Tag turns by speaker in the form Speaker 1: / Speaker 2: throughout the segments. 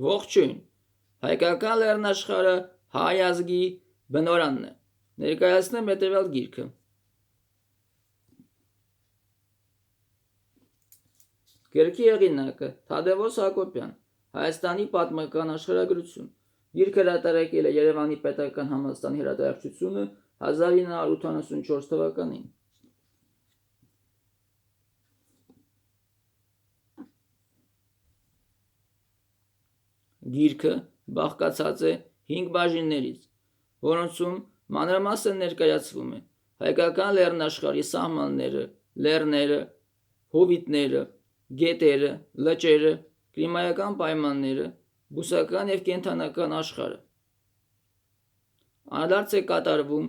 Speaker 1: Ողջույն, հայկական լեռնաշխարհը հայ ազգի բնօրանն է, ներկայացնեմ հետևյալ գիրքը։ Գրքի հեղինակը Թադևոս Հակոբյան, Հայաստանի պատմական աշխարհագրություն, գիրքը հրատարակել է Երևանի պետական համալսարանի հրատարակչությունը 1984 թվականին։ Գիրքը բաղկացած է 5 բաժիններից, որոնցում մանրամասն ներկայացվում է հայկական լեռնաշխարհի սահմանները, լեռները, հովիտները, գետերը, լճերը, կլիմայական պայմանները, բուսական և կենդանական աշխարհը։ Անդրադարձ է կատարվում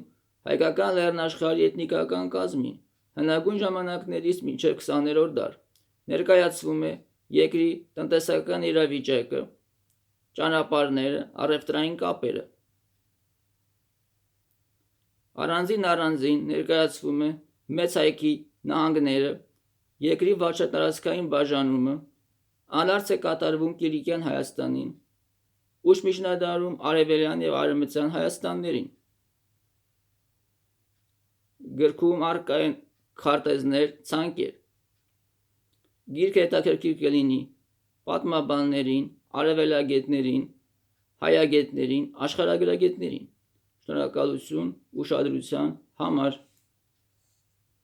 Speaker 1: հայկական լեռնաշխարհի էթնիկական կազմին հնագույն ժամանակներից մինչև 20-րդ դար, ներկայացվում է երկրի տնտեսական իրավիճակը, ճանապարհները, առևտրային կապերը։ Առանձին ներկայացվում է Մեծ Հայքի նահանգները, երկրի վարչատարածքային բաժանումը, անդրադարձ է կատարվում Կիլիկյան Հայաստանին, ուշմիջնադարում արևելյան և արևմտյան Հայաստաններին։ Գրքում առկա են քարտեզներ, ցանկեր։ Գիրքը հետաքրքիր կլինի պատմաբաններին, արևելագետներին, հայագետներին, աշխարհագրագետներին։ Շնորհակալություն ուշադրության համար։